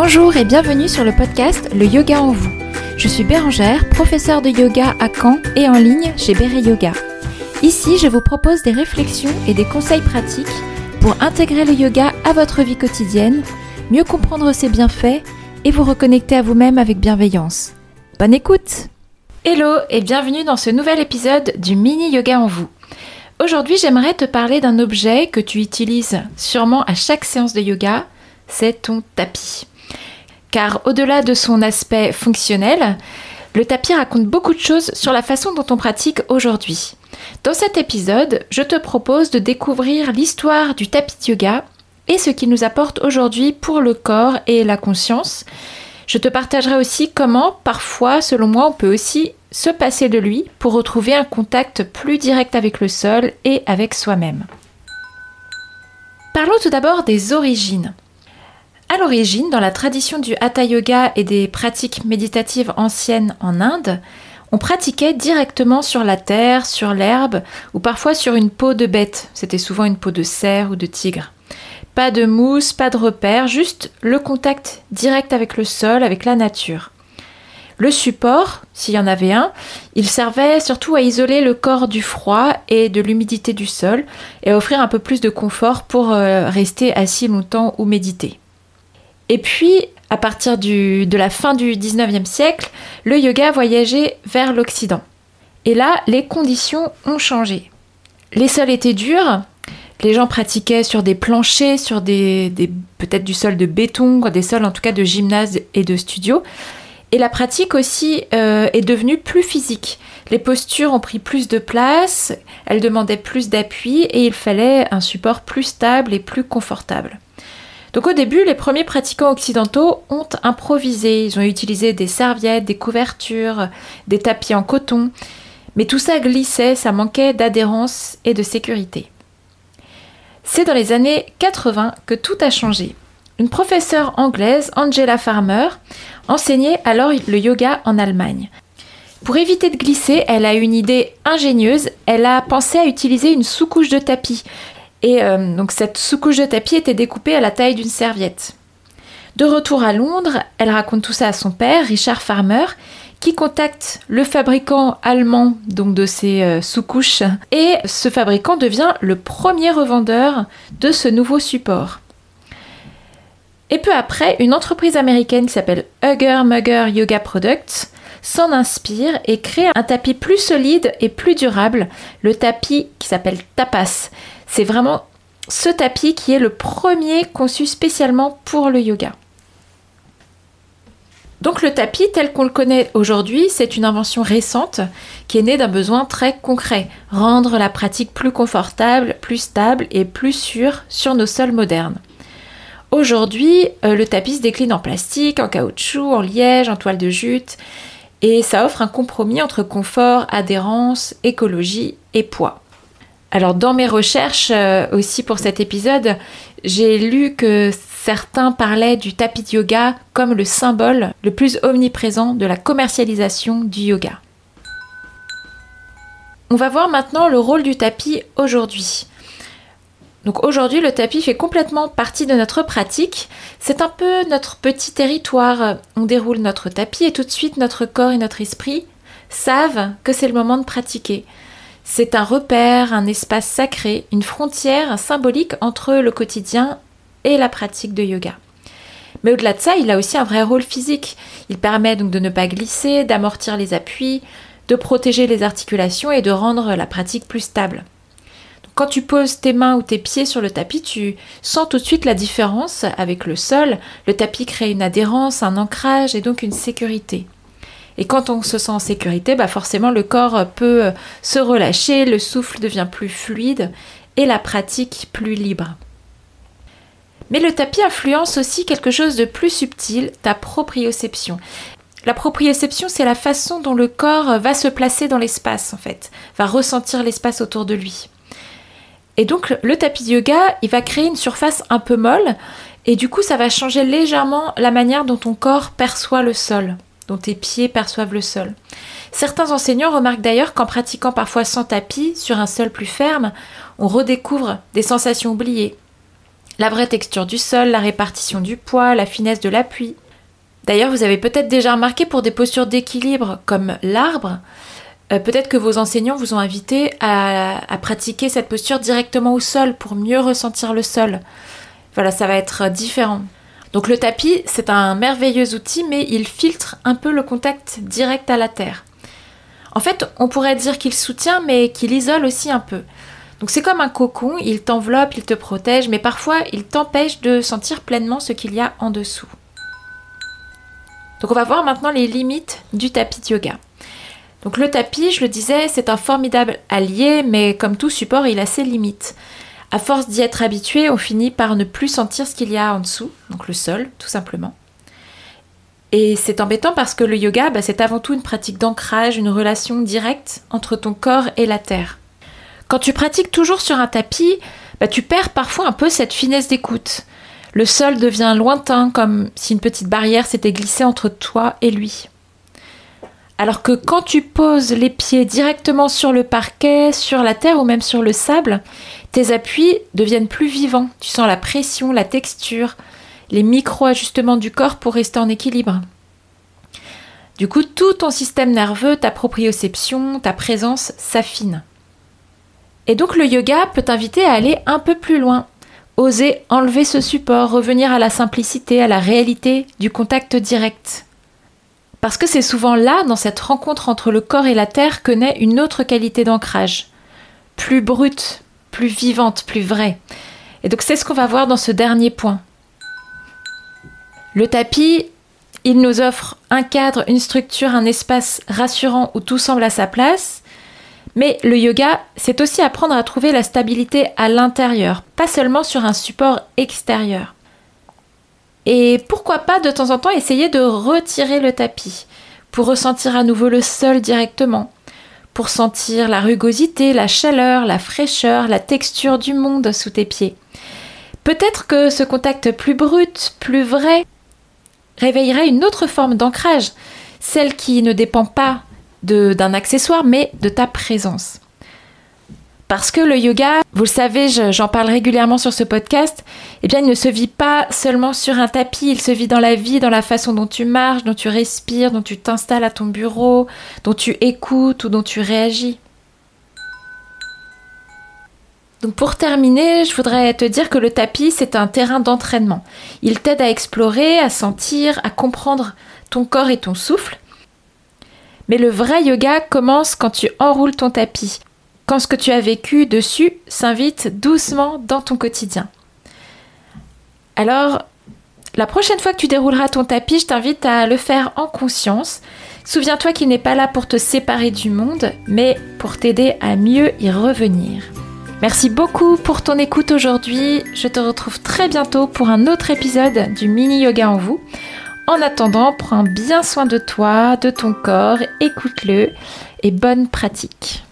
Bonjour et bienvenue sur le podcast Le Yoga en vous. Je suis Bérangère, professeure de yoga à Caen et en ligne chez Béré Yoga. Ici, je vous propose des réflexions et des conseils pratiques pour intégrer le yoga à votre vie quotidienne, mieux comprendre ses bienfaits et vous reconnecter à vous-même avec bienveillance. Bonne écoute! Hello et bienvenue dans ce nouvel épisode du Mini Yoga en vous. Aujourd'hui, j'aimerais te parler d'un objet que tu utilises sûrement à chaque séance de yoga, c'est ton tapis. Car au-delà de son aspect fonctionnel, le tapis raconte beaucoup de choses sur la façon dont on pratique aujourd'hui. Dans cet épisode, je te propose de découvrir l'histoire du tapis de yoga et ce qu'il nous apporte aujourd'hui pour le corps et la conscience. Je te partagerai aussi comment, parfois, selon moi, on peut aussi se passer de lui pour retrouver un contact plus direct avec le sol et avec soi-même. Parlons tout d'abord des origines. À l'origine, dans la tradition du Hatha Yoga et des pratiques méditatives anciennes en Inde, on pratiquait directement sur la terre, sur l'herbe ou parfois sur une peau de bête. C'était souvent une peau de cerf ou de tigre. Pas de mousse, pas de repère, juste le contact direct avec le sol, avec la nature. Le support, s'il y en avait un, il servait surtout à isoler le corps du froid et de l'humidité du sol et à offrir un peu plus de confort pour rester assis longtemps ou méditer. Et puis, à partir de la fin du 19e siècle, le yoga voyageait vers l'Occident. Et là, les conditions ont changé. Les sols étaient durs, les gens pratiquaient sur des planchers, sur peut-être du sol de béton, des sols en tout cas de gymnase et de studio. Et la pratique aussi est devenue plus physique. Les postures ont pris plus de place, elles demandaient plus d'appui et il fallait un support plus stable et plus confortable. Donc au début, les premiers pratiquants occidentaux ont improvisé. Ils ont utilisé des serviettes, des couvertures, des tapis en coton. Mais tout ça glissait, ça manquait d'adhérence et de sécurité. C'est dans les années 80 que tout a changé. Une professeure anglaise, Angela Farmer, enseignait alors le yoga en Allemagne. Pour éviter de glisser, elle a eu une idée ingénieuse. Elle a pensé à utiliser une sous-couche de tapis. Et donc cette sous-couche de tapis était découpée à la taille d'une serviette. De retour à Londres, elle raconte tout ça à son père, Richard Farmer, qui contacte le fabricant allemand donc de ces sous-couches. Et ce fabricant devient le premier revendeur de ce nouveau support. Et peu après, une entreprise américaine qui s'appelle Hugger Mugger Yoga Products s'en inspire et crée un tapis plus solide et plus durable, le tapis qui s'appelle Tapas. C'est vraiment ce tapis qui est le premier conçu spécialement pour le yoga. Donc le tapis tel qu'on le connaît aujourd'hui, c'est une invention récente qui est née d'un besoin très concret, rendre la pratique plus confortable, plus stable et plus sûre sur nos sols modernes. Aujourd'hui, le tapis se décline en plastique, en caoutchouc, en liège, en toile de jute et ça offre un compromis entre confort, adhérence, écologie et poids. Alors dans mes recherches aussi pour cet épisode, j'ai lu que certains parlaient du tapis de yoga comme le symbole le plus omniprésent de la commercialisation du yoga. On va voir maintenant le rôle du tapis aujourd'hui. Donc aujourd'hui, le tapis fait complètement partie de notre pratique. C'est un peu notre petit territoire. On déroule notre tapis et tout de suite notre corps et notre esprit savent que c'est le moment de pratiquer. C'est un repère, un espace sacré, une frontière symbolique entre le quotidien et la pratique de yoga. Mais au-delà de ça, il a aussi un vrai rôle physique. Il permet donc de ne pas glisser, d'amortir les appuis, de protéger les articulations et de rendre la pratique plus stable. Donc, quand tu poses tes mains ou tes pieds sur le tapis, tu sens tout de suite la différence avec le sol. Le tapis crée une adhérence, un ancrage et donc une sécurité. Et quand on se sent en sécurité, forcément le corps peut se relâcher, le souffle devient plus fluide et la pratique plus libre. Mais le tapis influence aussi quelque chose de plus subtil, ta proprioception. La proprioception, c'est la façon dont le corps va se placer dans l'espace en fait, va ressentir l'espace autour de lui. Et donc le tapis de yoga, il va créer une surface un peu molle et du coup ça va changer légèrement la manière dont ton corps perçoit le sol, dont tes pieds perçoivent le sol. Certains enseignants remarquent d'ailleurs qu'en pratiquant parfois sans tapis, sur un sol plus ferme, on redécouvre des sensations oubliées. la vraie texture du sol, la répartition du poids, la finesse de l'appui. D'ailleurs, vous avez peut-être déjà remarqué pour des postures d'équilibre comme l'arbre, peut-être que vos enseignants vous ont invité à pratiquer cette posture directement au sol pour mieux ressentir le sol. Voilà, ça va être différent. Donc le tapis, c'est un merveilleux outil, mais il filtre un peu le contact direct à la terre. En fait, on pourrait dire qu'il soutient, mais qu'il isole aussi un peu. Donc c'est comme un cocon, il t'enveloppe, il te protège, mais parfois il t'empêche de sentir pleinement ce qu'il y a en dessous. Donc on va voir maintenant les limites du tapis de yoga. Donc le tapis, je le disais, c'est un formidable allié, mais comme tout support, il a ses limites. À force d'y être habitué, on finit par ne plus sentir ce qu'il y a en dessous, donc le sol, tout simplement. Et c'est embêtant parce que le yoga, c'est avant tout une pratique d'ancrage, une relation directe entre ton corps et la terre. Quand tu pratiques toujours sur un tapis, tu perds parfois un peu cette finesse d'écoute. Le sol devient lointain, comme si une petite barrière s'était glissée entre toi et lui. Alors que quand tu poses les pieds directement sur le parquet, sur la terre ou même sur le sable, tes appuis deviennent plus vivants. Tu sens la pression, la texture, les micro-ajustements du corps pour rester en équilibre. Du coup, tout ton système nerveux, ta proprioception, ta présence s'affinent. Et donc le yoga peut t'inviter à aller un peu plus loin, oser enlever ce support, revenir à la simplicité, à la réalité du contact direct. Parce que c'est souvent là, dans cette rencontre entre le corps et la terre, que naît une autre qualité d'ancrage, plus brute, plus vivante, plus vraie. Et donc c'est ce qu'on va voir dans ce dernier point. Le tapis, il nous offre un cadre, une structure, un espace rassurant où tout semble à sa place. Mais le yoga, c'est aussi apprendre à trouver la stabilité à l'intérieur, pas seulement sur un support extérieur. Et pourquoi pas de temps en temps essayer de retirer le tapis pour ressentir à nouveau le sol directement, pour sentir la rugosité, la chaleur, la fraîcheur, la texture du monde sous tes pieds. Peut-être que ce contact plus brut, plus vrai, réveillerait une autre forme d'ancrage, celle qui ne dépend pas d'un accessoire, mais de ta présence. Parce que le yoga, vous le savez, j'en parle régulièrement sur ce podcast, il ne se vit pas seulement sur un tapis, il se vit dans la vie, dans la façon dont tu marches, dont tu respires, dont tu t'installes à ton bureau, dont tu écoutes ou dont tu réagis. Donc pour terminer, je voudrais te dire que le tapis, c'est un terrain d'entraînement. Il t'aide à explorer, à sentir, à comprendre ton corps et ton souffle. Mais le vrai yoga commence quand tu enroules ton tapis, quand ce que tu as vécu dessus s'invite doucement dans ton quotidien. Alors, la prochaine fois que tu dérouleras ton tapis, je t'invite à le faire en conscience. Souviens-toi qu'il n'est pas là pour te séparer du monde, mais pour t'aider à mieux y revenir. Merci beaucoup pour ton écoute aujourd'hui. Je te retrouve très bientôt pour un autre épisode du Mini Yoga en vous. En attendant, prends bien soin de toi, de ton corps, écoute-le et bonne pratique.